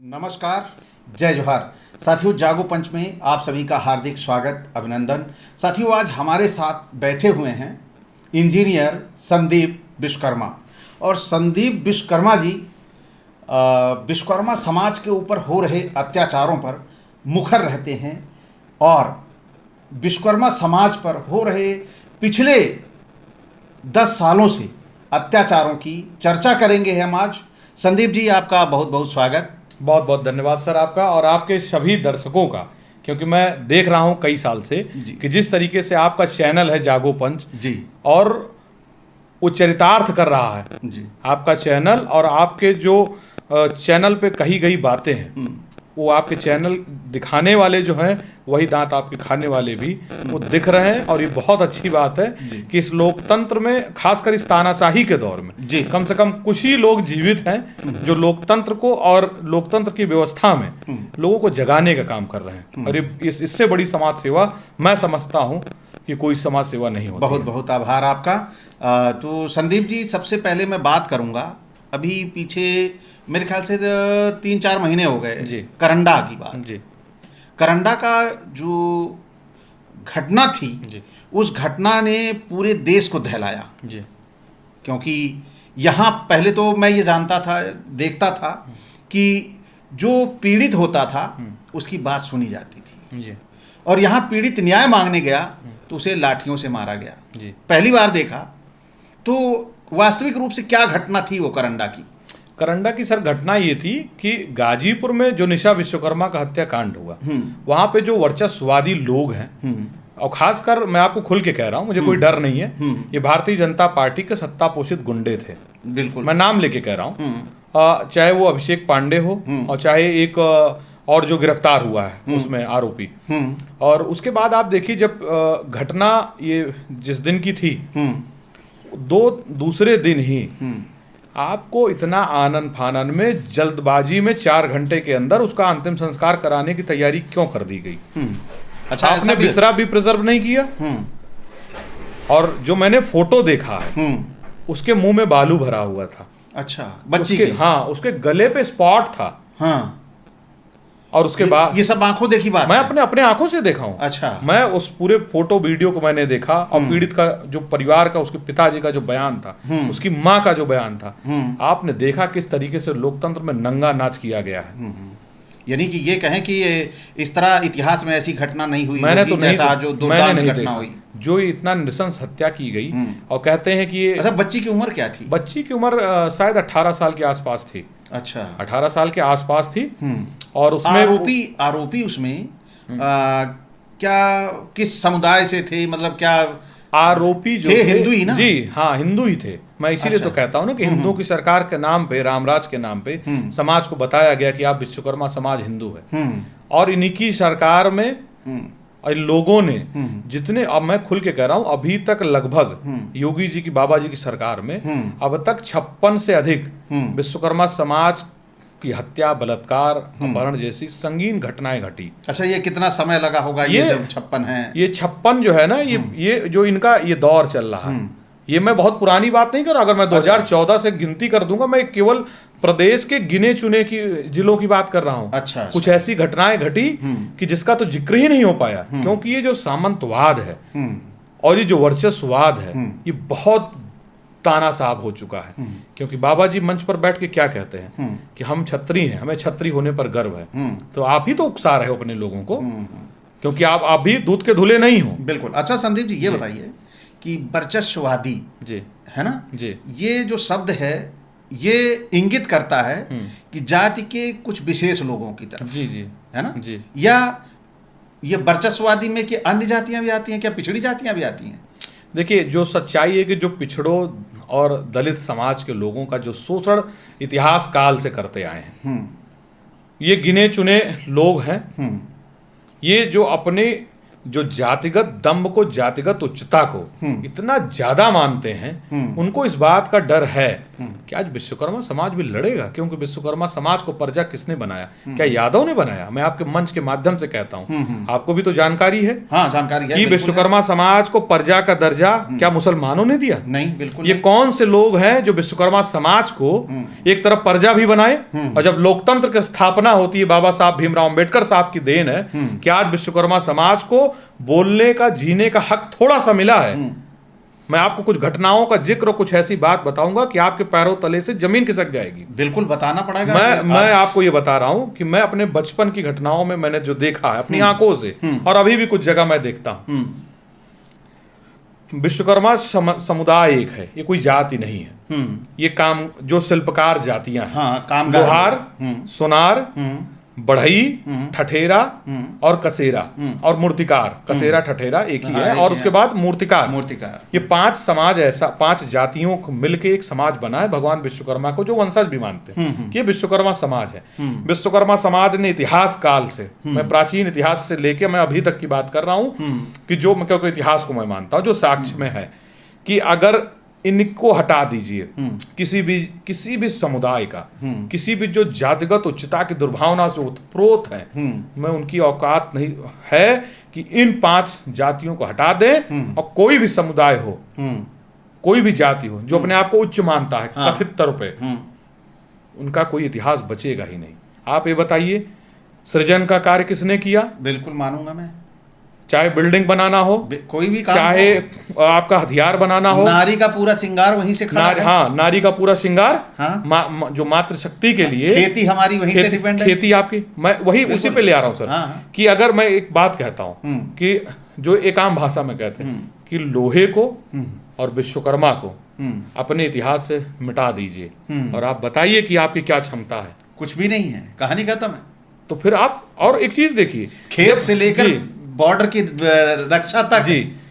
नमस्कार, जय जोहार। साथियों, जागो पंच में आप सभी का हार्दिक स्वागत, अभिनंदन। साथियों, आज हमारे साथ बैठे हुए हैं इंजीनियर संदीप विश्वकर्मा। और संदीप विश्वकर्मा जी विश्वकर्मा समाज के ऊपर हो रहे अत्याचारों पर मुखर रहते हैं और विश्वकर्मा समाज पर हो रहे पिछले 10 सालों से अत्याचारों की चर्चा करेंगे हम आज। संदीप जी, आपका बहुत बहुत स्वागत। बहुत बहुत धन्यवाद सर आपका और आपके सभी दर्शकों का, क्योंकि मैं देख रहा हूं कई साल से कि जिस तरीके से आपका चैनल है जागो पंच जी, और वो चरितार्थ कर रहा है जी, आपका चैनल, और आपके जो चैनल पे कही गई बातें हैं वो आपके चैनल दिखाने वाले जो हैं वही दांत आपके खाने वाले भी वो दिख रहे हैं। और ये बहुत अच्छी बात है कि इस लोकतंत्र में, खासकर इस तानाशाही के दौर में, जी, कम से कम कुछ ही लोग जीवित हैं जो लोकतंत्र को और लोकतंत्र की व्यवस्था में लोगों को जगाने का काम कर रहे हैं। और इससे बड़ी समाज सेवा मैं समझता हूं कि कोई समाज सेवा नहीं होती। बहुत बहुत आभार आपका। तो संदीप जी, सबसे पहले मैं बात करूंगा, अभी पीछे मेरे ख्याल से 3-4 महीने हो गए जी, करंडा की बात। जी, करंडा का जो घटना थी जी, उस घटना ने पूरे देश को दहलाया। जी, क्योंकि यहाँ पहले तो मैं ये जानता था, देखता था कि जो पीड़ित होता था उसकी बात सुनी जाती थी, जी, और यहाँ पीड़ित न्याय मांगने गया तो उसे लाठियों से मारा गया। जी। पहली बार देखा। तो वास्तविक रूप से क्या घटना थी वो करंडा की? करंडा की सर घटना ये थी कि गाजीपुर में जो निशा विश्वकर्मा का हत्याकांड हुआ, वहां पे जो वर्चस्ववादी लोग हैं, और खासकर मैं आपको खुल के कह रहा हूं, मुझे कोई डर नहीं है, ये भारतीय जनता पार्टी के सत्ता पोषित गुंडे थे। बिल्कुल, मैं नाम लेके कह रहा हूं, चाहे वो अभिषेक पांडे हो और चाहे एक और जो गिरफ्तार हुआ है उसमें आरोपी। और उसके बाद आप देखिए, जब घटना ये जिस दिन की थी, दूसरे दिन ही आपको इतना आनन फानन में, जल्दबाजी में 4 घंटे के अंदर उसका अंतिम संस्कार कराने की तैयारी क्यों कर दी गई? अच्छा, आपने बिसरा भी प्रिजर्व नहीं किया। और जो मैंने फोटो देखा है उसके मुंह में बालू भरा हुआ था। अच्छा, बच्ची के? हाँ, उसके गले पे स्पॉट था। हाँ। और उसके बाद ये सब आंखों देखी बात मैं है? अपने आंखों से देखा हूं। अच्छा। मैं उस पूरे फोटो वीडियो को मैंने देखा, और पीड़ित का जो परिवार का, उसके पिताजी का जो बयान था, उसकी माँ का जो बयान था, आपने देखा किस तरीके से लोकतंत्र में नंगा नाच किया गया है। यानी कि ये कहें कि इस तरह इतिहास में ऐसी घटना नहीं हुई मैंने होगी, तो नहीं, जैसा जो दुर्दांत घटना हुई, जो इतना नृशंस हत्या की गई। और कहते हैं कि ये, अच्छा, बच्ची की उम्र क्या थी? बच्ची की उम्र शायद 18 साल के आसपास थी। अच्छा, 18 साल के आसपास थी। और उसमें आरोपी उसमें क्या, किस समुदाय से थे? मतलब क्या आरोपी जो थे हिंदू ही ना? जी हाँ, हिंदू ही थे। मैं इसीलिए अच्छा। तो कहता हूँ ना कि हिंदुओं की सरकार के नाम पे, रामराज के नाम पे समाज को बताया गया कि आप विश्वकर्मा समाज हिंदू है। और इन्हीं की सरकार में और लोगों ने जितने, अब मैं खुल के कह रहा हूं, अभी तक लगभग योगी जी की, बाबा जी की सरकार में अब तक 56 से अधिक विश्वकर्मा समाज की हत्या, बलात्कार, अपहरण जैसी संगीन घटनाएं घटी। अच्छा, ये कितना समय लगा होगा ये जब 56 है? ये 56 जो है ना, ये जो इनका ये दौर चल रहा है, ये मैं बहुत पुरानी बात नहीं कर रहा। अगर मैं 2014 से गिनती कर दूंगा, मैं केवल प्रदेश के गिने चुने की जिलों की बात कर रहा हूं। अच्छा, कुछ ऐसी घटनाएं घटी कि जिसका तो जिक्र ही नहीं हो पाया, क्योंकि ये जो सामंतवाद है और ये जो वर्चस्ववाद है, ये बहुत तानाशाह हो चुका है। क्योंकि बाबा जी मंच पर बैठ के क्या कहते हैं कि हम छत्री हैं, हमें छत्री होने पर गर्व है। तो आप ही तो उकसा रहे हो अपने लोगों को, क्योंकि आप भी दूध के धुले नहीं हो। बिल्कुल। अच्छा संदीप जी, ये बताइए कि वर्चस्ववादी, जी, है ना जी, ये जो शब्द है, ये इंगित करता है कि जाति के कुछ विशेष लोगों की तरफ, जी, जी, है ना जी। या ये वर्चस्ववादी में कि अन्य जातियां भी आती हैं? क्या पिछड़ी जातियां भी आती हैं? देखिए, जो सच्चाई है कि जो पिछड़ों और दलित समाज के लोगों का जो शोषण इतिहास काल से करते आए हैं, ये गिने चुने लोग हैं। ये जो अपने जो जातिगत दम्भ को, जातिगत उच्चता को इतना ज्यादा मानते हैं, उनको इस बात का डर है कि आज विश्वकर्मा समाज भी लड़ेगा, क्योंकि विश्वकर्मा समाज को प्रजा किसने बनाया? क्या यादव ने बनाया? मैं आपके मंच के माध्यम से कहता हूँ, आपको भी तो जानकारी है। हाँ, जानकारी है कि विश्वकर्मा समाज को प्रजा का दर्जा क्या मुसलमानों ने दिया? नहीं, बिल्कुल ये कौन से लोग हैं जो विश्वकर्मा समाज को एक तरफ प्रजा भी बनाए? और जब लोकतंत्र की स्थापना होती है, बाबा साहब भीमराव अंबेडकर साहब की देन है कि आज विश्वकर्मा समाज को बोलने का, जीने का हक थोड़ा सा मिला है। मैं आपको कुछ घटनाओं का जिक्र और कुछ ऐसी बात बताऊंगा कि आपके पैरों तले से जमीन खिसक जाएगी। बिल्कुल बताना पड़ेगा। मैं आपको ये बता रहा हूं कि मैं अपने बचपन की घटनाओं में मैंने जो देखा है अपनी आंखों से, और अभी भी कुछ जगह मैं देखता हूं। विश्वकर्मा समुदाय एक है, ये कोई जाति नहीं है। ये काम जो शिल्पकार जातियां हैं, हाँ, लोहार, सुनार, बढ़ई, ठठेरा और कसेरा और मूर्तिकार। कसेरा ठठेरा एक ही है, और उसके बाद मूर्तिकार। ये 5 समाज, ऐसा 5 जातियों को मिलकर एक समाज बना है भगवान विश्वकर्मा को, जो वंशज भी मानते हैं कि ये विश्वकर्मा समाज है। विश्वकर्मा समाज ने इतिहास काल से, मैं प्राचीन इतिहास से लेके मैं अभी तक की बात कर रहा हूं कि जो क्योंकि इतिहास को मैं मानता हूं, जो साक्ष्य में है कि अगर इनको हटा दीजिए, किसी भी समुदाय का, किसी भी जो जातिगत उच्चता की दुर्भावना से उत्प्रोत है, मैं उनकी औकात नहीं है कि इन 5 जातियों को हटा दें और कोई भी समुदाय हो, कोई भी जाति हो जो अपने आप को उच्च मानता है कथित तौर पे, उनका कोई इतिहास बचेगा ही नहीं। आप ये बताइए, सृजन का कार्य किसने किया? बिल्कुल मानूंगा मैं। चाहे बिल्डिंग बनाना हो, कोई भी काम चाहे आपका हथियार बनाना हो, नारी का पूरा श्रृंगार वहीं से खड़ा है। हाँ, नारी का पूरा श्रृंगार, हाँ? जो मातृशक्ति के लिए, खेती हमारी वहीं से डिपेंड है। खेती आपकी, मैं वही उसी पे ले आ रहा हूँ सर। हाँ। कि अगर मैं एक बात कहता हूँ कि जो एक आम भाषा में कहते हैं कि लोहे को और विश्वकर्मा को अपने इतिहास से मिटा दीजिए और आप बताइए कि आपकी क्या क्षमता है। कुछ भी नहीं है, कहानी खत्म है। तो फिर आप और एक चीज देखिए, खेत से लेकर बॉर्डर की रक्षा तक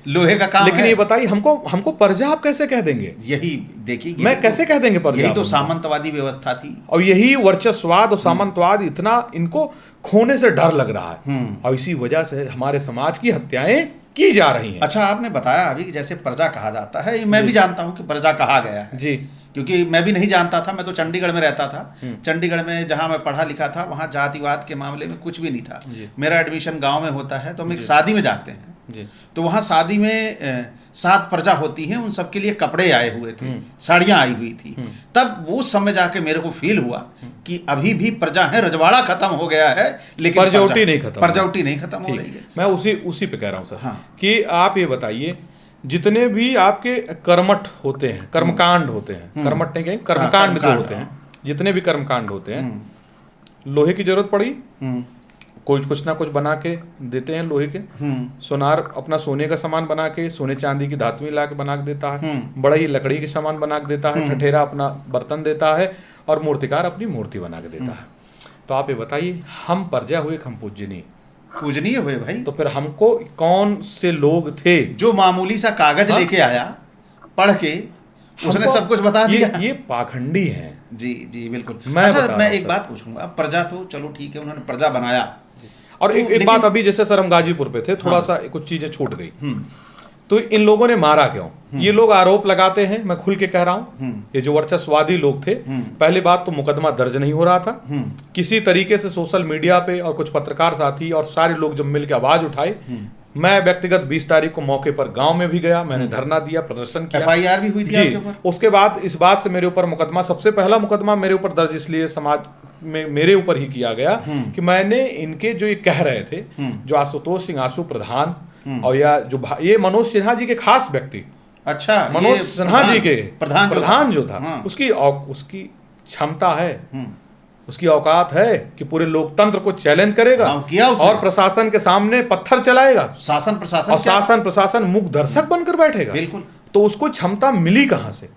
लोहे का काम। लेकिन ये बताइए, हमको प्रजा आप कैसे कह देंगे? यही देखिए, मैं कैसे कह देंगे प्रजा? यही तो सामंतवादी व्यवस्था थी, और यही वर्चस्ववाद और सामंतवाद इतना इनको खोने से डर लग रहा है, और इसी वजह से हमारे समाज की हत्याएं की जा रही हैं। अच्छा, आपने बताया अभी कि जैसे प्रजा कहा जाता है, मैं भी जानता हूं कि प्रजा कहा गया है जी, क्योंकि मैं भी नहीं जानता था। मैं तो चंडीगढ़ में रहता था। चंडीगढ़ में जहां मैं पढ़ा लिखा था, वहां जातिवाद के मामले में कुछ भी नहीं था। मेरा एडमिशन गांव में होता है, तो हम एक शादी में जाते हैं जी। तो वहाँ शादी में 7 प्रजा होती हैं, उन सबके लिए कपड़े आए हुए थे, साड़ियाँ आई हुई थी। तब वो समय जाके मेरे को फील हुआ कि अभी भी प्रजा है, रजवाड़ा खत्म हो गया है लेकिन परजौटी नहीं खत्म हो रही है। मैं उसी पे कह रहा हूँ सर। हाँ। कि आप ये बताइए, जितने भी आपके कर्मठ होते हैं, कर्मकांड होते हैं, कर्मठ नहीं कहेंगे, कर्मकांड जो होते हैं, जितने भी कर्मकांड होते हैं, लोहे की जरूरत पड़ी, कोई कुछ ना कुछ बना के देते हैं लोहे के। सोनार अपना सोने का सामान बना के, सोने चांदी की धातुएं ला के बना के देता है। बढ़ई लकड़ी के सामान बना के देता है। ठठेरा अपना बर्तन देता है, और मूर्तिकार अपनी मूर्ति बना के देता है। तो आप ये बताइए, हम प्रजा हुए, हम पूजनीय हुए भाई। तो फिर हमको कौन से लोग थे? जो मामूली सा कागज लेके आया, पढ़ के उसने सब कुछ बता दिया। ये पाखंडी है। जी जी बिल्कुल। मैं एक बात पूछूंगा, प्रजा तो चलो ठीक है, उन्होंने प्रजा बनाया, और एक बात अभी जैसे सर हम गाजीपुर पे थे, थोड़ा सा कुछ चीजें छूट गई। तो इन लोगों ने मारा क्यों? ये लोग आरोप लगाते हैं, मैं खुल के कह रहा हूं, ये जो वर्चस्ववादी लोग थे, पहली बात तो मुकदमा दर्ज नहीं हो रहा था। किसी तरीके से सोशल मीडिया पे और कुछ पत्रकार साथी और सारे लोग जब मिलकर आवाज उठाए, मैं व्यक्तिगत 20 तारीख को मौके पर गांव में भी गया, मैंने धरना दिया, प्रदर्शन किया, FIR भी हुई थी आपके ऊपर। उसके बाद इस बात से मेरे ऊपर मुकदमा, सबसे पहला मुकदमा मेरे ऊपर दर्ज इसलिए समाज में मेरे ऊपर ही किया गया कि मैंने इनके जो ये कह रहे थे, जो आशुतोष सिंह आशु प्रधान और या जो ये मनोज सिन्हा जी के खास व्यक्ति, अच्छा मनोज सिन्हा जी के प्रधान जो था, उसकी क्षमता है, उसकी औकात है कि पूरे लोकतंत्र को चैलेंज करेगा और प्रशासन के सामने पत्थर चलाएगा। शासन प्रशासन मुख दर्शक बनकर बैठेगा। बिल्कुल। तो उसको क्षमता मिली कहां से?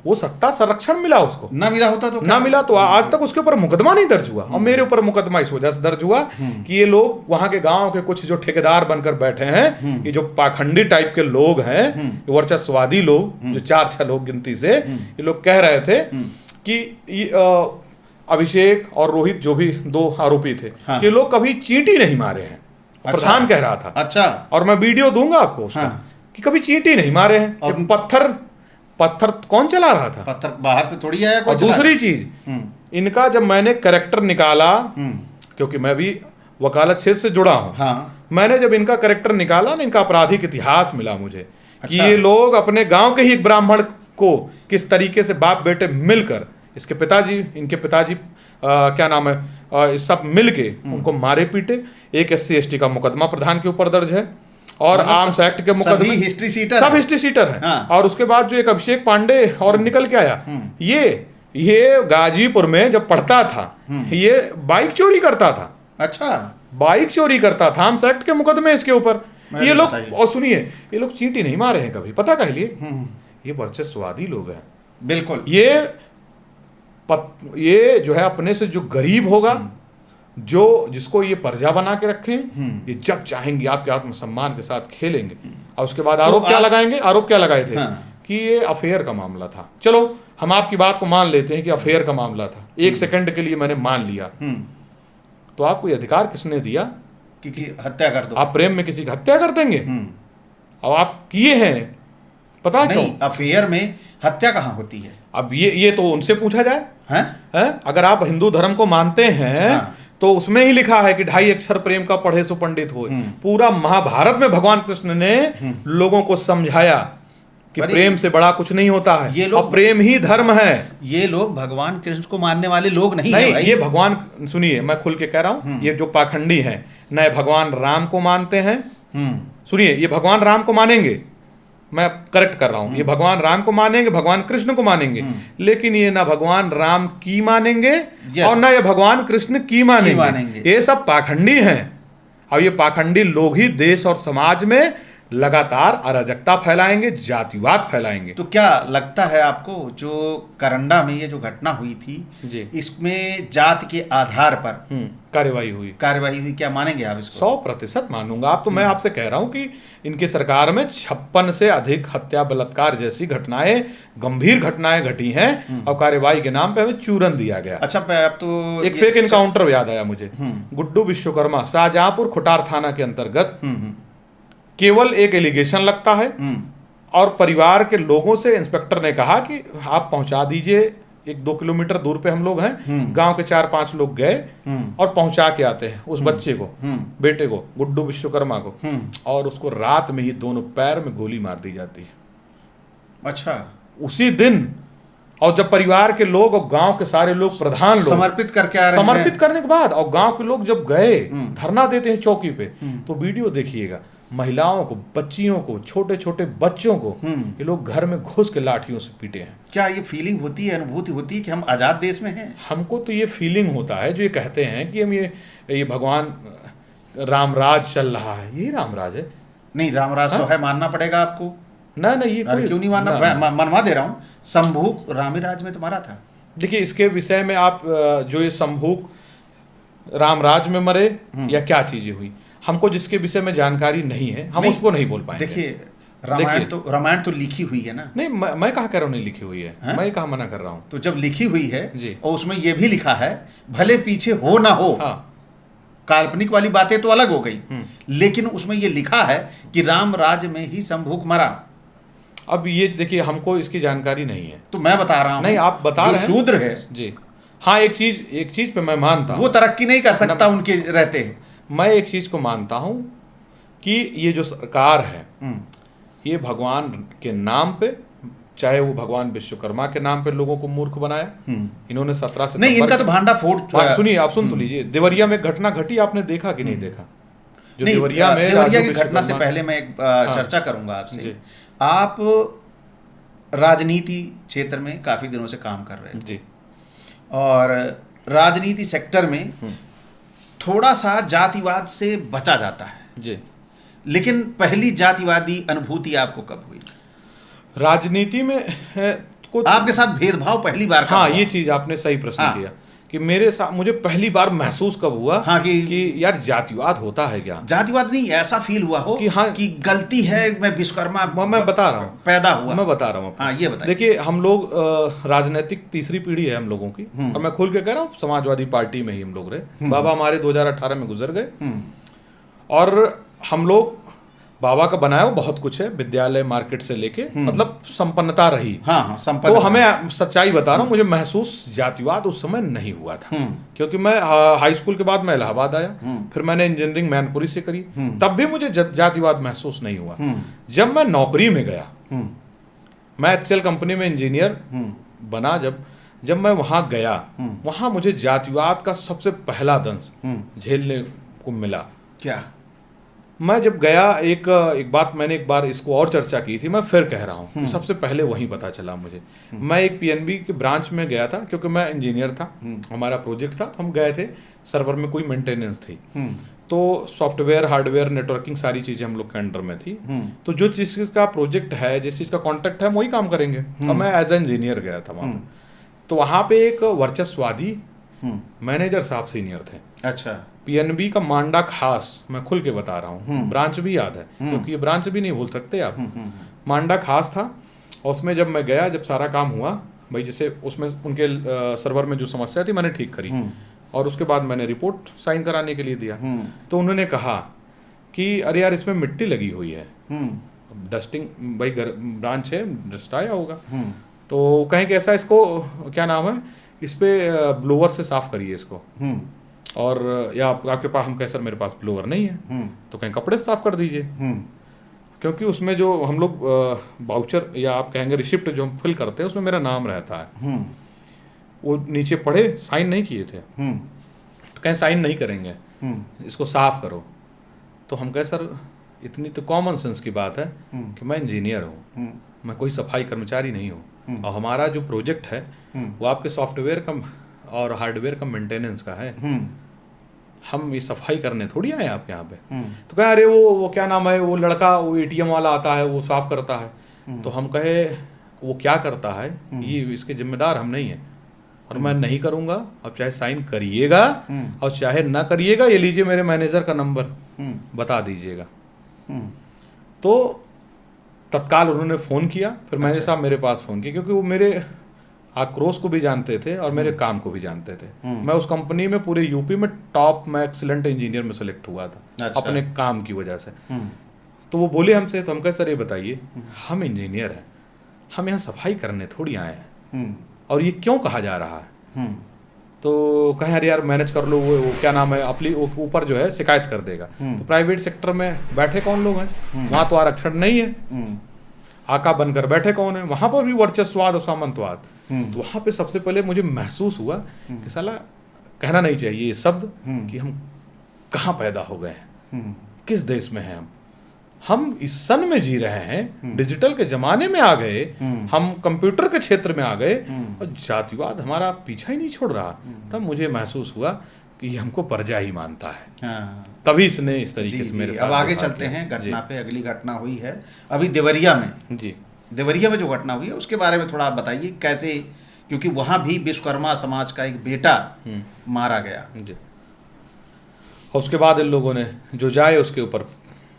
वो सत्ता संरक्षण मिला उसको। ना मिला होता तो ना मिला तो आज तक उसके ऊपर मुकदमा नहीं दर्ज हुआ। और मेरे ऊपर मुकदमा इस वजह से दर्ज हुआ कि ये लोग वहां के गांव के कुछ जो ठेकेदार बनकर बैठे हैं, ये जो पाखंडी टाइप के लोग हैं, वर्चस्ववादी लोग, जो 4-6 लोग गिनती से, ये लोग कह रहे थे कि अभिषेक और रोहित जो भी 2 आरोपी थे, कि लोग कभी चींटी नहीं मारे हैं। प्रधान कह रहा था। अच्छा। और मैं वीडियो दूंगा आपको उसका, कि कभी चींटी नहीं मारे हैं, और पत्थर पत्थर कौन चला रहा था? पत्थर बाहर से थोड़ी आया कोई और चला दूसरी रहा। चीज, इनका जब मैंने करेक्टर निकाला, क्योंकि मैं भी वकालत क्षेत्र से जुड़ा हूं, हाँ मैंने जब इनका करेक्टर निकाला ना, इनका आपराधिक इतिहास मिला मुझे कि अच्छा। ये लोग अपने गांव के ही एक ब्राह्मण को किस तरीके से बाप बेटे मिलकर, इसके पिताजी, इनके पिताजी क्या नाम है, सब मिलके उनको मारे पीटे। एक SC/ST का मुकदमा प्रधान के ऊपर दर्ज है और मतलब आर्म्स एक्ट के मुकदमे, सभी हिस्ट्री सीटर सब है। हिस्ट्री सीटर है। हाँ। और उसके बाद जो एक अभिषेक पांडे और निकल के आया, ये गाजीपुर में जब पढ़ता था, ये बाइक चोरी करता था। अच्छा, बाइक चोरी करता था, आर्म्स एक्ट के मुकदमे इसके ऊपर। ये लोग, बताइए। और सुनिए, ये लोग चींटी नहीं मारे हैं कभी, पता कह लिए, ये वर्चस्ववादी लोग हैं। बिल्कुल। ये जो है अपने से जो गरीब होगा, जो जिसको ये प्रजा बना के रखे हैं, ये जब चाहेंगे आपके आत्मसम्मान के साथ खेलेंगे। और उसके बाद आरोप क्या लगाएंगे? आरोप क्या लगाए थे? कि ये अफेयर का मामला था। चलो हम आपकी बात को मान लेते हैं कि अफेयर का मामला था, एक सेकंड के लिए मैंने मान लिया, तो आपको ये अधिकार किसने दिया कि हत्या कर दो? आप प्रेम में किसी की हत्या कर देंगे? अब आप किए हैं, पता है नहीं, क्यों? अफेयर में हत्या कहाँ होती है? अब ये तो उनसे पूछा जाए। हैं? अगर आप हिंदू धर्म को मानते हैं, हाँ। तो उसमें ही लिखा है कि 2.5 अक्षर प्रेम का पढ़े सो पंडित होए। पूरा महाभारत में भगवान कृष्ण ने लोगों को समझाया कि प्रेम से बड़ा कुछ नहीं होता है, ये लोग, और प्रेम ही धर्म है। ये लोग भगवान कृष्ण को मानने वाले लोग नहीं है भाई। ये भगवान, सुनिए मैं खुल के कह रहा हूं, ये जो पाखंडी हैं, न भगवान राम को मानते हैं, सुनिए, ये भगवान राम को मानेंगे, मैं करेक्ट कर रहा हूं, ये भगवान राम को मानेंगे, भगवान कृष्ण को मानेंगे, लेकिन ये ना भगवान राम की मानेंगे और ना ये भगवान कृष्ण की मानेंगे। ये सब पाखंडी हैं। और ये पाखंडी लोग ही देश और समाज में लगातार अराजकता फैलाएंगे, जातिवाद फैलाएंगे। तो क्या लगता है आपको, जो करंडा में ये जो घटना हुई थी जी, इसमें जाति के आधार पर कार्यवाही हुई, क्या मानेंगे आप इसको? 100% मानूंगा। आप तो मैं आपसे कह रहा हूं कि इनकी सरकार में 56 से अधिक हत्या बलात्कार जैसी घटनाएं, गंभीर घटनाएं घटी हैं, और कार्यवाही के नाम पे हमें चूरन दिया गया। अच्छा, अब तो एक फेक इनकाउंटर याद आया मुझे, गुड्डू विश्वकर्मा, शाहजहांपुर खुटार थाना के अंतर्गत केवल एक एलिगेशन लगता है, और परिवार के लोगों से इंस्पेक्टर ने कहा कि आप पहुंचा दीजिए, 1-2 किलोमीटर दूर पे हम लोग हैं, गांव के 4-5 लोग गए और पहुंचा के आते हैं उस बच्चे को, बेटे को, गुड्डू विश्वकर्मा को, और उसको रात में ही दोनों पैर में गोली मार दी जाती है। अच्छा, उसी दिन। और जब परिवार के लोग और गांव के सारे लोग, प्रधान लोग समर्पित करके आ रहे हैं, समर्पित करने के बाद, और गांव के लोग जब गए धरना देते हैं चौकी पे, तो वीडियो देखिएगा, महिलाओं को, बच्चियों को, छोटे छोटे बच्चों को ये लोग घर में घुस के लाठियों से पीटे हैं। क्या ये फीलिंग होती है, अनुभूति होती है कि हम आजाद देश में हैं? हमको तो ये फीलिंग होता है, जो ये कहते हैं कि हम ये भगवान रामराज चल रहा है, यही रामराज है। नहीं, रामराज तो है, मानना पड़ेगा आपको। ना ये क्यों नहीं मानना? मनवा दे रहा हूँ, संभूक रामीराज में तुम्हारा था। देखिए, इसके विषय में आप जो ये संभूक रामराज में मरे या क्या चीजें हुई, हमको जिसके विषय में जानकारी नहीं है, हम उसको नहीं बोल पाएंगे। देखिए, रामायण तो लिखी हुई है ना। नहीं, मैं कहाँ कह रहा हूँ नहीं लिखी हुई है, मैं कहाँ मना कर रहा हूँ। तो जब लिखी हुई है जी, और उसमें यह भी लिखा है, भले पीछे हो ना हो, हाँ, काल्पनिक वाली बातें तो अलग हो गई, लेकिन उसमें यह लिखा है कि रामराज में ही संभूक मरा। अब ये देखिए, हमको इसकी जानकारी नहीं है, तो मैं बता रहा हूँ। नहीं, आप बता रहे हैं, शूद्र है जी, हाँ, एक चीज पे मैं मानता हूँ, वो तरक्की नहीं कर सकता उनके रहते। मैं एक चीज को मानता हूँ कि ये जो सरकार है, ये भगवान के नाम पे, चाहे वो भगवान विश्वकर्मा के नाम पे लोगों को मूर्ख बनाया। इन्होंने 17 से, नहीं, इनका तो भांडा फोड़। सुनिए, आप सुन तो लीजिए, देवरिया में घटना घटी, आपने देखा कि नहीं देखा? जो नहीं, देवरिया की घटना से पहले मैं एक चर्चा करूंगा आपसे। आप राजनीति क्षेत्र में काफी दिनों से काम कर रहे हैं जी, और राजनीति सेक्टर में थोड़ा सा जातिवाद से बचा जाता है जी, लेकिन पहली जातिवादी अनुभूति आपको कब हुई? राजनीति में आपके साथ भेदभाव पहली बार? हाँ, ये चीज आपने सही प्रश्न किया कि मेरे साथ, मुझे पहली बार महसूस कब हुआ, हाँ, कि यार जातिवाद होता है क्या? जातिवाद नहीं, ऐसा फील हुआ हो कि हाँ, कि गलती है, मैं विश्वकर्मा, मैं बता रहा हूँ, पैदा हुआ, मैं बता रहा हूँ। हाँ, ये बताइए। देखिए, हम लोग राजनीतिक तीसरी पीढ़ी है हम लोगों की, और मैं खुल के कह रहा हूँ, समाजवादी पार्टी में ही हम लोग रहे। बाबा हमारे 2018 में गुजर गए, और हम लोग बाबा का बनाया वो बहुत कुछ है, विद्यालय मार्केट से लेके मतलब संपन्नता रही। हाँ हाँ संपन्न। तो हमें सच्चाई बता रहा हूँ, मुझे महसूस जातिवाद उस समय नहीं हुआ था, क्योंकि मैं हाई स्कूल के बाद मैं इलाहाबाद आया, फिर मैंने इंजीनियरिंग मैनपुरी से करी, तब भी मुझे जातिवाद महसूस नहीं हुआ। जब मैं नौकरी में गया, मैं HCL कंपनी में इंजीनियर बना, जब मैं वहां गया, वहां मुझे जातिवाद का सबसे पहला दंश झेलने को मिला। क्या? मैं जब गया, एक बात मैंने एक बार इसको और चर्चा की थी, मैं फिर कह रहा हूँ कि सबसे पहले वहीं पता चला मुझे। मैं एक PNB के ब्रांच में गया था, क्योंकि मैं इंजीनियर था, हमारा प्रोजेक्ट था, तो हम गए थे, सर्वर में कोई मेंटेनेंस थी, तो सॉफ्टवेयर हार्डवेयर नेटवर्किंग सारी चीज़ें हम लोग के अंडर में थी। तो जो चीज़ का प्रोजेक्ट है, जिस चीज़ का कॉन्ट्रैक्ट है, हम वही काम करेंगे। और मैं एज ए इंजीनियर गया था वहाँ पे। तो वहाँ पे एक वर्चस्ववादी मैनेजर साहब सीनियर थे। अच्छा। PNB का मांडा खास, मैं खुल के बता रहा हूँ, ब्रांच भी याद है, क्योंकि ये ब्रांच भी नहीं भूल सकते आप। मांडा खास था, और उसमें जब मैं गया, जब सारा काम हुआ भाई, जैसे उसमें उनके सर्वर में जो समस्या थी मैंने ठीक करी, और उसके बाद मैंने रिपोर्ट साइन कराने के लिए दिया। तो उन्होंने कहा कि अरे यार इसमें मिट्टी लगी हुई है, डस्टिंग भाई ब्रांच है, डस्ट आया होगा। तो कहें कि ऐसा, इसको क्या नाम है, इस पे ब्लोअर से साफ करिए इसको, और या आपके पास, हम कहे सर मेरे पास ब्लोअर नहीं है, तो कहें कपड़े से साफ कर दीजिए, क्योंकि उसमें जो हम लोग वाउचर या आप कहेंगे रिसिप्ट जो हम फिल करते हैं, उसमें मेरा नाम रहता है। वो नीचे पढ़े, साइन नहीं किए थे, तो कहें साइन नहीं करेंगे, इसको साफ करो। तो हम कहे सर इतनी तो कॉमन सेंस की बात है कि मैं इंजीनियर हूँ, मैं कोई सफाई कर्मचारी नहीं हूँ, और हमारा जो प्रोजेक्ट है वो आपके सॉफ्टवेयर का और हार्डवेयर का मेंटेनेंस का है, हम ये सफाई करने थोड़ी आए आपके यहाँ पे। तो कहे अरे वो क्या नाम है, वो लड़का वो ATM वाला आता है, वो साफ करता है। तो हम कहे वो क्या करता है, ये इसके जिम्मेदार हम नहीं है, और मैं नहीं करूँगा, अब चाहे साइन करिएगा और चाहे ना करिएगा, ये लीजिए मेरे मैनेजर का नंबर, बता दीजिएगा। तो तत्काल उन्होंने फ़ोन किया, फिर मैनेजर साहब मेरे पास फ़ोन किया, क्योंकि वो मेरे आक्रोश को भी जानते थे और मेरे काम को भी जानते थे। मैं उस कंपनी में पूरे यूपी में टॉप में एक्सीलेंट इंजीनियर में सेलेक्ट हुआ था। अच्छा। अपने काम की वजह से। तो वो बोले हमसे, तो हम कहे सर ये बताइए, हम इंजीनियर हैं, हम यहाँ सफाई करने थोड़ी आए हैं, और ये क्यों कहा जा रहा है। तो कहे अरे यार मैनेज कर लो, वो क्या नाम है, अपनी ऊपर जो है शिकायत कर देगा। तो प्राइवेट सेक्टर में बैठे कौन लोग हैं, वहाँ तो आरक्षण नहीं है, आका बनकर बैठे कौन है, वहाँ पर भी वर्चस्ववाद और सामंतवाद। तो वहाँ पे सबसे पहले मुझे महसूस हुआ कि साला कहना नहीं चाहिए ये शब्द, कि हम कहाँ पैदा हो गए हैं, किस देश में हैं हम इस सन में जी रहे हैं, डिजिटल के जमाने में आ गए, हम कंप्यूटर के क्षेत्र में आ गए, और जातिवाद हमारा पीछा ही नहीं छोड़ रहा। तब मुझे महसूस हुआ कि ये हमको परजा ही मानता है। तभी इसने इस तरीके से मेरे साथ। अब आगे चलते हैं घटना पे। अगली घटना हुई है अभी देवरिया में। जी, देवरिया में जो घटना हुई है उसके बारे में थोड़ा आप बताइए, कैसे, क्योंकि वहां भी विश्वकर्मा समाज का एक बेटा मारा गया। जी, और उसके बाद इन लोगों ने जो जाए उसके ऊपर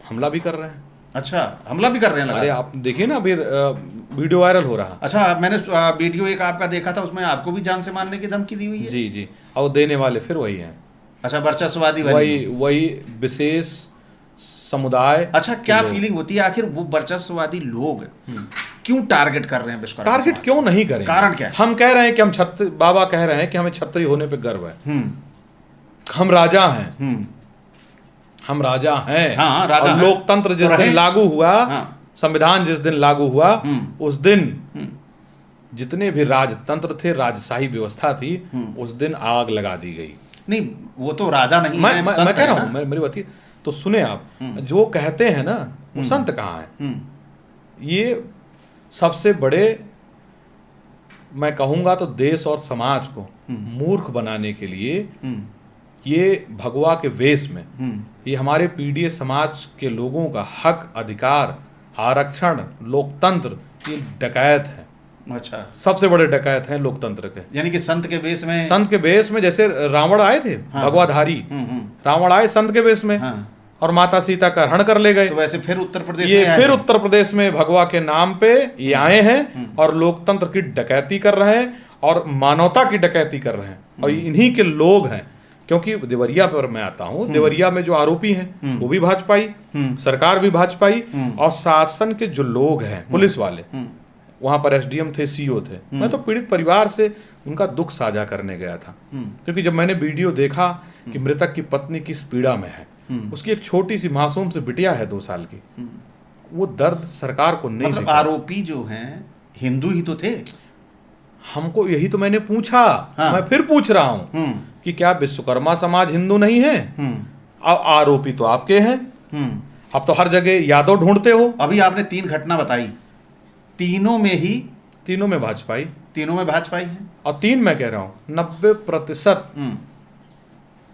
हमला भी कर रहे हैं। अच्छा, हमला भी कर रहे हैं? अरे आप देखिए ना, अभी वीडियो वायरल हो रहा है। अच्छा, मैंने वीडियो एक आपका देखा था, उसमें आपको भी जान से मारने की धमकी दी हुई है। जी जी, और देने वाले फिर वही हैं। अच्छा, वर्चस्ववादी वही विशेष समुदाय। अच्छा, क्या फीलिंग होती है आखिर वो वर्चस्ववादी लोग क्यों टारगेट कर रहे हैं विश्वकर्मा? टारगेट क्यों नहीं करें? कारण क्या है? हम कह रहे हैं कि हम बाबा कह रहे हैं कि हमें क्षत्रिय होने पे गर्व है, हम राजा हैं, हम राजा हैं। हाँ, राजा और लोकतंत्र जिस दिन लागू हुआ, संविधान जिस दिन लागू हुआ, उस दिन जितने भी राजतंत्र थे, राजशाही व्यवस्था थी, उस दिन आग लगा दी गई। नहीं, वो तो राजा नहीं मैं कह रहा हूँ, मेरी बात तो सुने आप, जो कहते हैं ना वो संत कहाँ है? ये सबसे बड़े, मैं कहूंगा तो देश और समाज को मूर्ख बनाने के लिए ये भगवा के वेश में ये हमारे पीढ़ी समाज के लोगों का हक, अधिकार, आरक्षण, लोकतंत्र, ये डकैत है। अच्छा, सबसे बड़े डकैत हैं लोकतंत्र के। यानी कि संत के वेश में, जैसे रावण आए थे, भगवाधारी रावण आए संत के वेश में, और माता सीता का हरण कर ले गए। तो वैसे फिर उत्तर प्रदेश ये फिर उत्तर प्रदेश में भगवा के नाम पे ये आए हैं और लोकतंत्र की डकैती कर रहे हैं और मानवता की डकैती कर रहे हैं। और इन्हीं के लोग हैं क्योंकि देवरिया पर मैं आता हूँ, देवरिया में जो आरोपी हैं वो भी भाजपाई, सरकार भी भाजपाई, और शासन के जो लोग हैं, पुलिस वाले, वहां पर एसडीएम थे, सीओ थे। मैं तो पीड़ित परिवार से उनका दुख साझा करने गया था, क्योंकि जब मैंने वीडियो देखा कि मृतक की पत्नी किस पीड़ा में है, उसकी एक छोटी सी मासूम सी बिटिया है 2 साल की, वो दर्द सरकार को नहीं मतलब दिखा। आरोपी जो हैं हिंदू ही तो थे। हमको यही तो मैंने पूछा, हाँ। मैं फिर पूछ रहा हूँ कि क्या विश्वकर्मा समाज हिंदू नहीं है? अब आरोपी तो आपके हैं, अब तो हर जगह यादव ढूंढते हो। अभी आपने 3 घटना बताई, तीनों में भाजपाई, तीनों में भाजपाई है। और 3 मैं कह रहा हूँ 90%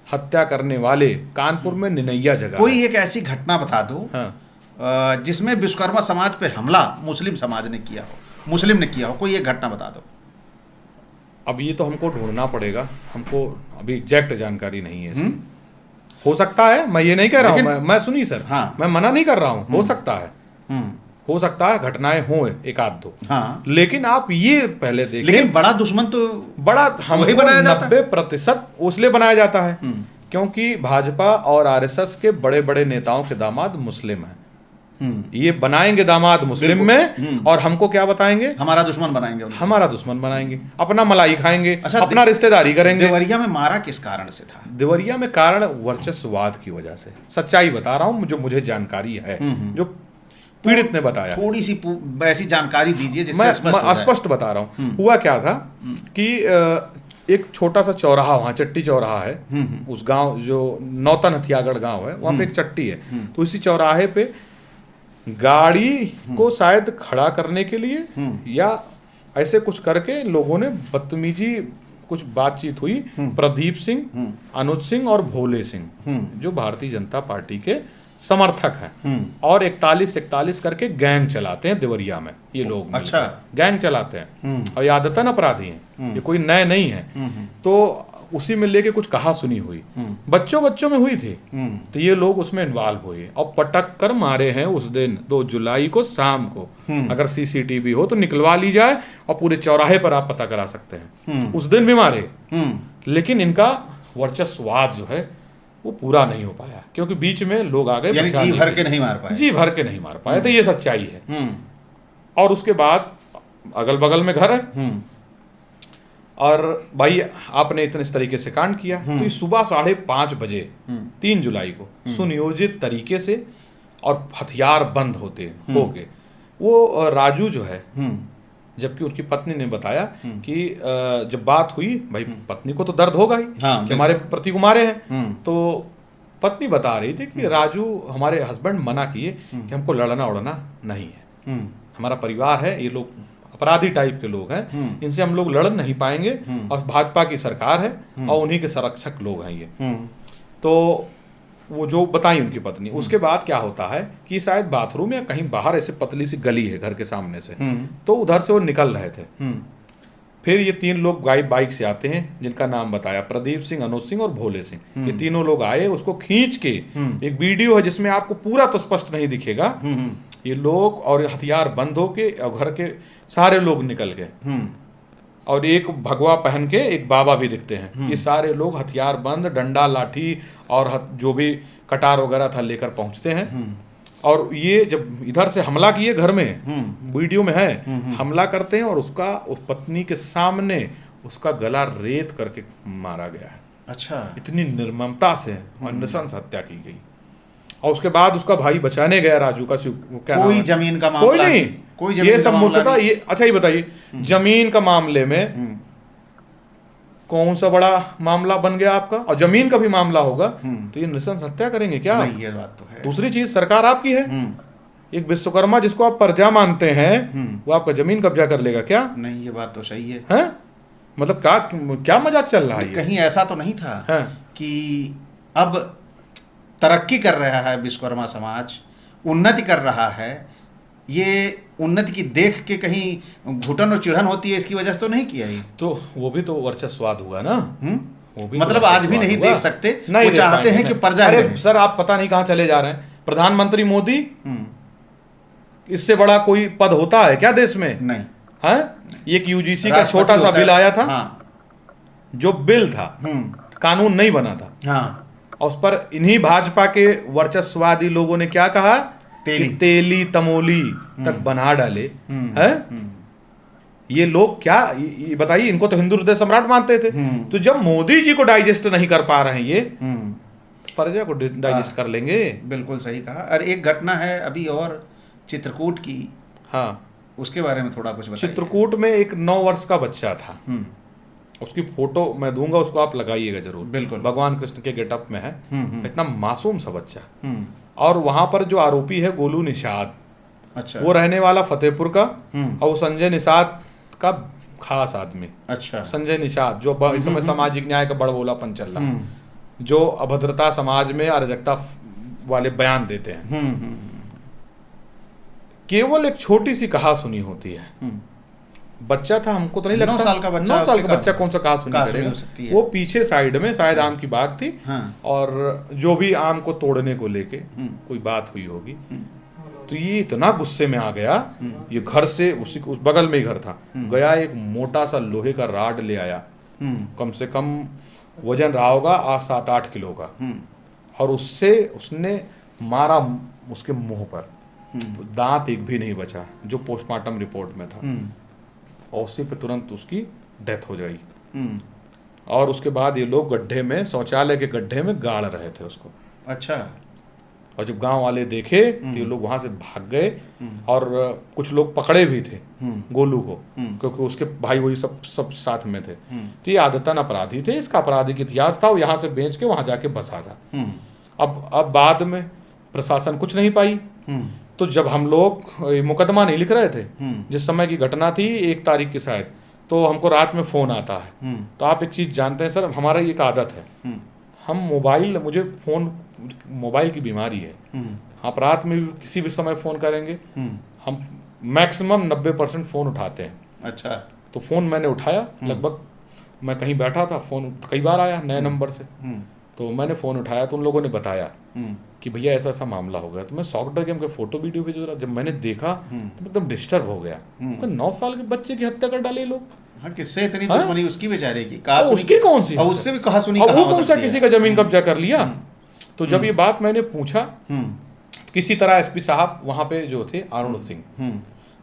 हत्या करने वाले कानपुर में निनैया जगह। कोई एक ऐसी घटना बता दो हाँ। जिसमें विश्वकर्मा समाज पे हमला मुस्लिम समाज ने किया हो, मुस्लिम ने किया हो, कोई एक घटना बता दो। अब ये तो हमको ढूंढना पड़ेगा, हमको अभी एग्जैक्ट जानकारी नहीं है इसकी। हो सकता है, मैं ये नहीं कह रहा हूँ, मैं सुनिए सर, हाँ। मैं मना नहीं कर रहा हूँ, हो सकता है, हो सकता है घटनाएं हों 1-2, हाँ। लेकिन आप ये पहले देखिए, लेकिन बड़ा दुश्मन तो बड़ा वही बनाया जाता है। 90% उसलिए बनाया जाता है क्योंकि भाजपा और आरएसएस के बड़े बड़े नेताओं के दामाद मुस्लिम हैं। ये बनाएंगे दामाद मुस्लिम में, और हमको क्या बताएंगे? हमारा दुश्मन बनाएंगे उनको। हमारा दुश्मन बनाएंगे, अपना मलाई खाएंगे, अच्छा, अपना रिश्तेदारी करेंगे। देवरिया में मारा किस कारण से था? देवरिया में कारण वर्चस्ववाद की वजह से, सच्चाई बता रहा हूँ जो मुझे जानकारी है, जो पीड़ित ने बताया। थोड़ी सी ऐसी जानकारी दीजिए जिससे मैं स्पष्ट बता रहा हूँ। हुआ क्या था कि एक छोटा सा चौराहा, वहाँ चट्टी चौराहा है, उस गांव जो नौतन हथियागढ़ गांव है, वहाँ पे एक चट्टी है। तो इसी चौराहे पे गाड़ी को शायद खड़ा करने के लिए या ऐसे कुछ करके लोगों ने बदतमीजी, कुछ बातचीत हुई। प्रदीप सिंह, अनुज सिंह और भोले सिंह जो भारतीय जनता पार्टी के समर्थक हैं, और 41 करके गैंग चलाते हैं देवरिया में ये लोग। अच्छा, गैंग चलाते हैं और ये आदतन अपराधी हैं, ये कोई नए नहीं है। तो उसी में लेके कुछ कहा सुनी हुई, बच्चों में हुई थी। तो ये लोग उसमें इन्वॉल्व हुए और पटक कर मारे हैं उस दिन 2 जुलाई को शाम को। अगर सीसीटीवी हो तो निकलवा ली जाए और पूरे चौराहे पर आप पता करा सकते हैं। उस दिन भी मारे, लेकिन इनका वर्चस्ववाद जो है वो पूरा नहीं हो पाया, क्योंकि बीच में लोग आ गए, जी भर के नहीं मार पाए। जी भर के नहीं मार पाए, तो ये सच्चाई है। और उसके बाद अगल बगल में घर है, और भाई आपने इतने इस तरीके से कांड किया। तो इस सुबह 5:30 बजे 3 जुलाई को सुनियोजित तरीके से और हथियार बंद होते हो गए, वो राजू जो है, जबकि उनकी पत्नी ने बताया कि जब बात हुई, भाई पत्नी को तो दर्द होगा ही, हाँ, कि हमारे प्रति कुमारे हैं। तो पत्नी बता रही थी कि राजू, हमारे हस्बैंड मना किए कि हमको लड़ना उड़ना नहीं है, हमारा परिवार है, ये लोग अपराधी टाइप के लोग हैं, इनसे हम लोग लड़ नहीं पाएंगे, और भाजपा की सरकार है और उन्हीं के संरक्षक लोग हैं ये। तो वो जो बताई उनकी पत्नी। उसके बाद क्या होता है कि शायद बाथरूम या कहीं बाहर ऐसे पतली सी गली है घर के सामने से, तो उधर से वो निकल रहे थे। फिर ये 3 लोग बाइक से आते हैं, जिनका नाम बताया प्रदीप सिंह, अनुज सिंह और भोले सिंह। ये तीनों लोग आए, उसको खींच के, एक वीडियो है जिसमें आपको पूरा तो स्पष्ट नहीं दिखेगा, ये लोग और हथियार बंद होके और घर के सारे लोग निकल गए, और एक भगवा पहन के एक बाबा भी दिखते हैं। ये सारे लोग हथियार बंद, डंडा, लाठी और जो भी कटार वगैरह था लेकर पहुंचते हैं। और ये जब इधर से हमला किए घर में, वीडियो में है, हमला करते हैं और उसका, उस पत्नी के सामने उसका गला रेत करके मारा गया है। अच्छा, इतनी निर्ममता से और नृशंस हत्या की गई। और उसके बाद उसका भाई बचाने गया, राजू का क्या कोई जमीन का मामला कोई नहीं, कोई ये सब मुद्दा ये। अच्छा ये बताइए, जमीन का मामले में कौन सा बड़ा मामला बन गया आपका? और जमीन का भी मामला होगा तो ये नृशंस हत्या करेंगे क्या? नहीं, ये बात तो है। दूसरी चीज, सरकार आपकी है, एक विश्वकर्मा जिसको आप प्रजा मानते हैं, वो आपका जमीन कब्जा कर लेगा क्या? नहीं, ये बात तो सही है। हैं? मतलब क्या मजाक चल रहा है? कहीं ऐसा तो नहीं था कि अब तरक्की कर रहा है विश्वकर्मा समाज, उन्नति कर रहा है, ये उन्नति की देख के कहीं घुटन और चिढ़न होती है, इसकी वजह से तो नहीं किया ये? तो वो भी तो वर्चस्वाद हुआ ना। वो भी मतलब तो आज भी नहीं देख सकते, नहीं वो चाहते हैं कि प्रजा। अरे सर, आप पता नहीं कहाँ चले जा रहे हैं। प्रधानमंत्री मोदी, इससे बड़ा कोई पद होता है क्या देश में? नहीं है। एक यूजीसी का छोटा सा बिल आया था, जो बिल था, कानून नहीं बना था। हाँ, और उस पर इन्हीं भाजपा के वर्चस्ववादी लोगों ने क्या कहा तेली। कि तेली तमोली तक बना डाले हैं। ये लोग क्या, ये बताइए, इनको तो हिंदू हृदय सम्राट मानते थे, तो जब मोदी जी को डाइजेस्ट नहीं कर पा रहे हैं ये, प्रजा को डाइजेस्ट कर लेंगे। बिल्कुल सही कहा। और एक घटना है अभी और चित्रकूट की, हाँ, उसके बारे में थोड़ा कुछ बताइए। चित्रकूट में एक 9 वर्ष का बच्चा था, उसकी फोटो मैं दूंगा, उसको आप लगाइएगा जरूर। बिल्कुल। भगवान कृष्ण के गेटअप में है, इतना मासूम सा बच्चा। और वहां पर जो आरोपी है गोलू निषाद, अच्छा, वो रहने वाला फतेहपुर का, और वो संजय निषाद का खास आदमी। अच्छा, संजय निषाद जो इस समय सामाजिक न्याय का बड़बोलापन चल रहा है, जो अभद्रता समाज में अराजकता वाले बयान देते हैं। केवल एक छोटी सी कहा सुनी होती है। बच्चा था, हमको तो नहीं लगता 9 साल का बच्चा, 9 साल का बच्चा कौन सा कहा सुनी करेगा। हो सकती है। वो पीछे साइड में शायद आम की बाग थी, हाँ। और जो भी आम को तोड़ने को लेके कोई बात हुई होगी, तो ये इतना गुस्से में आ गया, ये घर से उस बगल में ही घर था, गया एक मोटा सा लोहे का राड ले आया, कम से कम वजन रहा होगा 7-8 किलो का, और उससे उसने मारा उसके मुंह पर, दांत एक भी नहीं बचा, जो पोस्टमार्टम रिपोर्ट में था, और उसी पे तुरंत उसकी डेथ हो गई। और उसके बाद ये लोग गड्ढे में, शौचालय के गड्ढे में गाड़ रहे थे उसको। अच्छा। और जब गांव वाले देखे तो ये लोग वहां से भाग गए, और कुछ लोग पकड़े भी थे गोलू को, क्योंकि उसके भाई वही सब साथ में थे। तो ये आदतन अपराधी थे, इसका आपराधिक इतिहास था, वो यहाँ से बेच के वहां जाके बसा था। अब बाद में प्रशासन कुछ नहीं पाई, तो जब हम लोग मुकदमा नहीं लिख रहे थे, जिस समय की घटना थी 1 तारीख की शायद, तो हमको रात में फोन आता है। तो आप एक चीज जानते हैं सर, हमारा एक आदत है, हम मुझे फोन, मोबाइल की बीमारी है, आप रात में किसी भी समय फोन करेंगे, हम मैक्सिमम 90% फोन उठाते हैं। अच्छा। तो फोन मैंने उठाया, लगभग मैं कहीं बैठा था, फोन कई बार आया नए नंबर से, तो मैंने फोन उठाया, तो उन लोगों ने बताया कि भैया ऐसा ऐसा मामला हो गया। तो मैं शॉक्ड रह गया, हमको फोटो वीडियो भेज रहा, जब मैंने देखा तो एकदम डिस्टर्ब हो गया। 9 साल के बच्चे की हत्या कर डाले लोग। हाँ, किससे इतनी दुश्मनी उसकी बेचारे की, कहा उसकी कौन सी, और उससे भी कहा सुनी, वो कौन सा किसी का जमीन कब्जा कर लिया। तो जब ये बात मैंने पूछा, किसी तरह एसपी साहब वहां पे जो थे अरुण सिंह,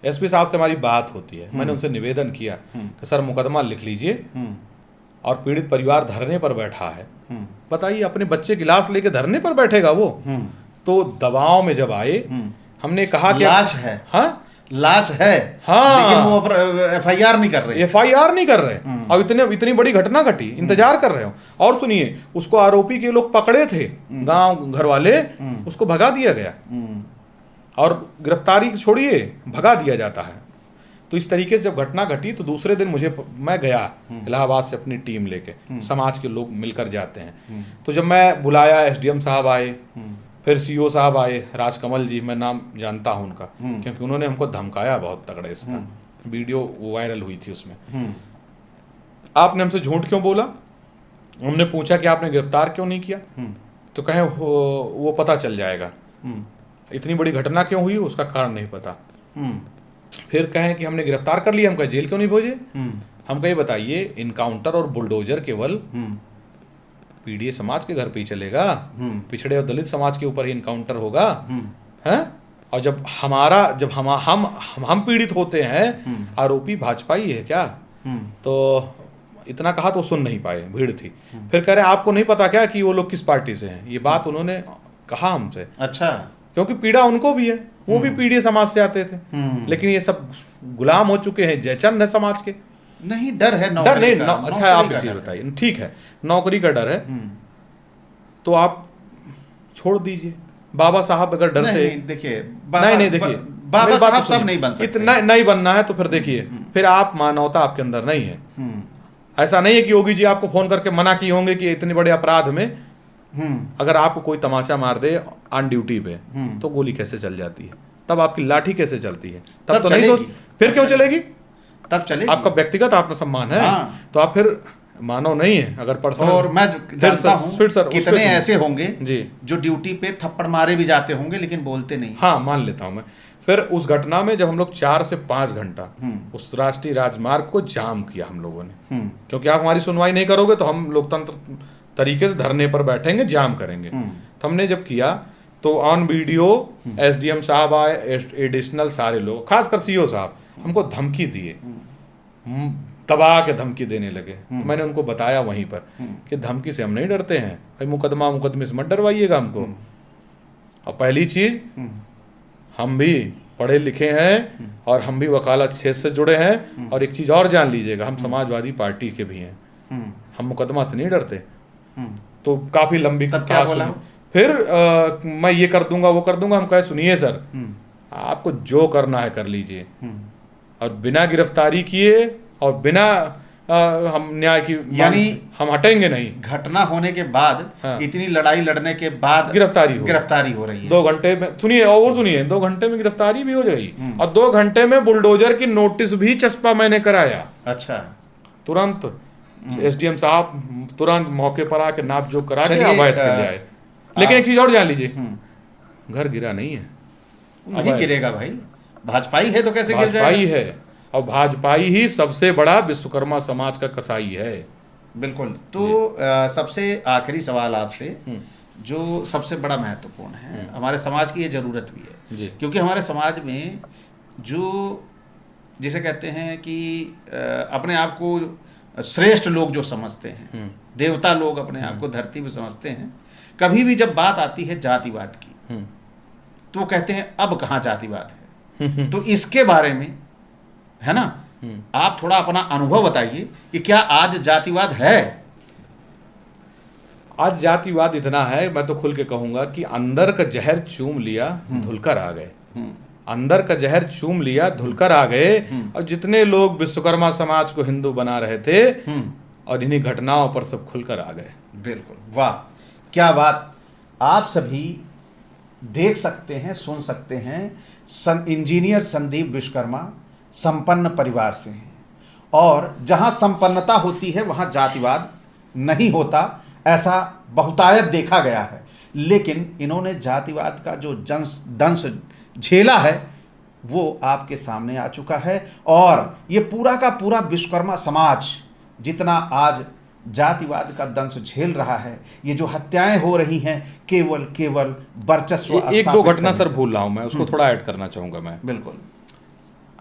एसपी साहब से हमारी बात होती है, मैंने उनसे निवेदन किया कि सर मुकदमा लिख लीजिए, और पीड़ित परिवार धरने पर बैठा है। बताइए, अपने बच्चे की लाश लेके धरने पर बैठेगा वो। तो दबाव में जब आए, हमने कहा कि लाश है, हाँ लाश है, हाँ, लेकिन वो एफआईआर नहीं कर रहे, और इतनी बड़ी घटना घटी, इंतजार कर रहे हो। और सुनिए, उसको आरोपी के लोग पकड़े थे, गांव घर वाले, उसको भगा दिया गया, और गिरफ्तारी छोड़िए, भगा दिया जाता है। तो इस तरीके से जब घटना घटी, तो दूसरे दिन मैं गया इलाहाबाद से अपनी टीम लेके, समाज के लोग मिलकर जाते हैं। तो जब मैं बुलाया, एसडीएम साहब आए, फिर सीओ साहब आए, राजकमल जी, मैं नाम जानता हूं उनका, क्योंकि उन्होंने हमको धमकाया बहुत तगड़े से, वीडियो वायरल हुई थी उसमें। आपने हमसे झूठ क्यों बोला, हमने पूछा कि आपने गिरफ्तार क्यों नहीं किया, तो कहे वो पता चल जाएगा। इतनी बड़ी घटना क्यों हुई उसका कारण नहीं पता। फिर कहें कि हमने गिरफ्तार कर लिया, हम कहे जेल क्यों नहीं भेजे। हम कहे बताइए, इनकाउंटर और बुलडोजर केवल पीड़ित समाज के घर पे ही चलेगा, पिछड़े और दलित समाज के ऊपर ही इनकाउंटर होगा, हैं? और जब हम पीड़ित होते हैं, आरोपी भाजपा ही है क्या? तो इतना कहा तो सुन नहीं पाए, भीड़ थी। फिर कह रहे आपको नहीं पता क्या कि वो लोग किस पार्टी से हैं? ये बात उन्होंने कहा हमसे। अच्छा। क्योंकि पीड़ा उनको भी है, वो भी पीड़ित समाज से आते थे, लेकिन ये सब गुलाम हो चुके हैं, जयचंद है समाज के। नहीं, डर है, डर नहीं, अच्छा आप एक चीज बताइए, ठीक है, नौकरी का डर है, तो आप छोड़ दीजिए। बाबा साहब अगर डरते, नहीं देखिए, देखिए, बाबा साहब सब नहीं बन सकते, इतना नहीं बनना है तो फिर देखिए, फिर आप मानवता आपके अंदर नहीं है। ऐसा नहीं है कि योगी जी आपको फोन करके मना किए होंगे कि इतने बड़े अपराध में अगर आपको कोई तमाचा मार दे ऑन ड्यूटी पे, तो गोली कैसे चल जाती है, तब आपकी लाठी कैसे चलती है, तब तो नहीं सोच, फिर क्यों चलेगी? तब चलेगी। आपका व्यक्तिगत आत्मसम्मान है, तो आप फिर मानव नहीं है। अगर पर्सनल, और मैं जानता हूं कितने ऐसे होंगे जी जो ड्यूटी पे थप्पड़ मारे भी जाते होंगे लेकिन बोलते नहीं। हाँ, मान लेता हूं मैं। फिर उस घटना में जब हम लोग 4 से 5 घंटा उस राष्ट्रीय राजमार्ग को जाम किया हम लोगों ने, क्योंकि आप हमारी सुनवाई नहीं करोगे तो हम लोकतंत्र तरीके से धरने पर बैठेंगे, जाम करेंगे। तो हमने जब किया तो ऑन वीडियो एसडीएम साहब आए, एडिशनल सारे लोग, खासकर सीओ साहब हमको धमकी दिए, दबा के धमकी देने लगे। तो मैंने उनको बताया वहीं पर कि धमकी से हम नहीं डरते हैं भाई, मुकदमे से मत डरवाइएगा हमको। और पहली चीज, हम भी पढ़े लिखे हैं और हम भी वकालत क्षेत्र से जुड़े हैं। और एक चीज और जान लीजिएगा, हम समाजवादी पार्टी के भी हैं, हम मुकदमा से नहीं डरते। तो काफी लंबी तब क्या बोला? फिर मैं ये कर दूंगा वो कर दूंगा। हम कहे सुनिए सर, आपको जो करना है कर लीजिए, और बिना गिरफ्तारी किए और बिना हम न्याय की, यानी हम हटेंगे नहीं। घटना होने के बाद, इतनी लड़ाई लड़ने के बाद गिरफ्तारी हो रही है। 2 घंटे में, सुनिए और सुनिए, 2 घंटे में गिरफ्तारी भी हो गई और 2 घंटे में बुलडोजर की नोटिस भी चस्पा मैंने कराया। अच्छा, तुरंत एसडीएम साहब तुरंत मौके पर आके नाप जोख करा के अवैध कर ले आए। लेकिन एक चीज और जान लीजिए, घर गिरा नहीं है। नहीं गिरेगा भाई, भाजपा ही है तो कैसे गिर जाएगा? भाजपा ही है, और भाजपा ही सबसे बड़ा विश्वकर्मा समाज का कसाई है। बिल्कुल। तो सबसे आखिरी सवाल आपसे, जो सबसे बड़ा महत्वपूर्ण है, हमारे समाज की ये जरूरत भी है, क्योंकि हमारे समाज में जो जिसे कहते हैं कि अपने आप को श्रेष्ठ लोग जो समझते हैं, देवता लोग अपने आप को धरती पे समझते हैं, कभी भी जब बात आती है जातिवाद की तो वो कहते हैं अब कहाँ जातिवाद है। तो इसके बारे में, है ना, आप थोड़ा अपना अनुभव बताइए कि क्या आज जातिवाद है? आज जातिवाद इतना है, मैं तो खुल के कहूंगा कि अंदर का जहर चूम लिया, धुलकर आ गए। अंदर का जहर चूम लिया, धुलकर आ गए। और जितने लोग विश्वकर्मा समाज को हिंदू बना रहे थे और इन्हीं घटनाओं पर सब खुलकर आ गए। बिल्कुल, वाह क्या बात। आप सभी देख सकते हैं, सुन सकते हैं, इंजीनियर संदीप विश्वकर्मा संपन्न परिवार से हैं, और जहां संपन्नता होती है वहां जातिवाद नहीं होता, ऐसा बहुतायत देखा गया है। लेकिन इन्होंने जातिवाद का जो दंश झेला है वो आपके सामने आ चुका है। और ये पूरा का पूरा विश्वकर्मा समाज जितना आज जातिवाद का दंश झेल रहा है, ये जो हत्याएं हो रही हैं केवल वर्चस्व। एक दो घटना सर भूल रहा हूं मैं, उसको थोड़ा ऐड करना चाहूंगा मैं। बिल्कुल।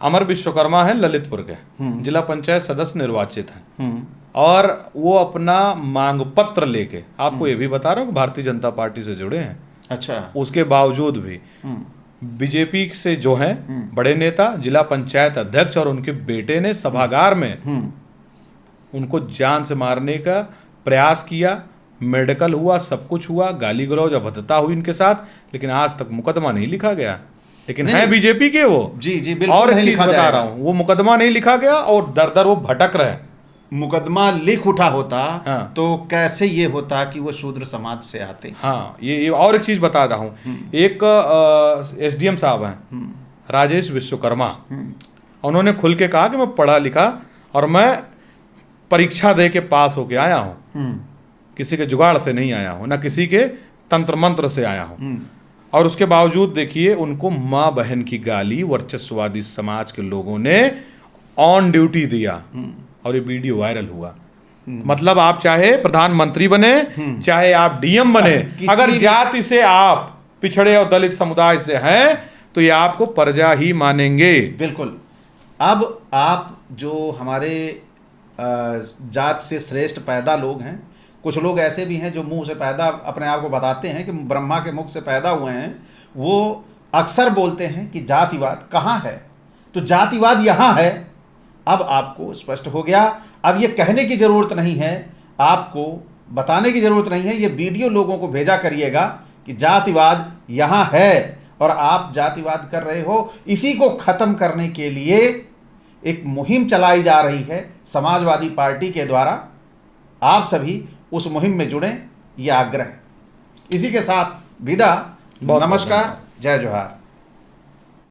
अमर विश्वकर्मा है, ललितपुर के जिला पंचायत सदस्य निर्वाचित हैं, और वो अपना मांग पत्र लेके, आपको ये भी बता रहा हूँ भारतीय जनता पार्टी से जुड़े हैं। अच्छा। उसके बावजूद भी बीजेपी से जो हैं बड़े नेता, जिला पंचायत अध्यक्ष और उनके बेटे ने सभागार में उनको जान से मारने का प्रयास किया। मेडिकल हुआ, सब कुछ हुआ, गाली गलौज अभद्रता हुई इनके साथ, लेकिन आज तक मुकदमा नहीं लिखा गया। लेकिन है बीजेपी के वो। जी जी बिल्कुल। और एक चीज बता रहा हूँ, वो मुकदमा नहीं लिखा गया और दर दर वो भटक रहे। मुकदमा लिख उठा होता तो कैसे ये होता कि वो शूद्र समाज से आते। हाँ, ये और एक चीज बता रहा हूँ, एक एसडीएम साहब हैं राजेश विश्वकर्मा, उन्होंने खुल के कहा कि मैं पढ़ा लिखा और मैं परीक्षा दे के पास होके आया हूँ, किसी के जुगाड़ से नहीं आया हूँ, ना किसी के तंत्र मंत्र से आया हूँ। और उसके बावजूद देखिए उनको माँ बहन की गाली वर्चस्ववादी समाज के लोगों ने ऑन ड्यूटी दिया और ये वीडियो वायरल हुआ। मतलब आप चाहे प्रधानमंत्री बने, चाहे आप डीएम बने, अगर जाति से आप पिछड़े और दलित समुदाय से हैं तो ये आपको प्रजा ही मानेंगे। बिल्कुल। अब आप जो हमारे जात से श्रेष्ठ पैदा लोग हैं, कुछ लोग ऐसे भी हैं जो मुंह से पैदा अपने आप को बताते हैं कि ब्रह्मा के मुख से पैदा हुए हैं, वो अक्सर बोलते हैं कि जातिवाद कहाँ है। तो जातिवाद यहाँ है। अब आपको स्पष्ट हो गया। अब ये कहने की ज़रूरत नहीं है, आपको बताने की ज़रूरत नहीं है, ये वीडियो लोगों को भेजा करिएगा कि जातिवाद यहाँ है और आप जातिवाद कर रहे हो। इसी को ख़त्म करने के लिए एक मुहिम चलाई जा रही है समाजवादी पार्टी के द्वारा। आप सभी उस मुहिम में जुड़ें, यह आग्रह। इसी के साथ विदा। नमस्कार, जय जोहार।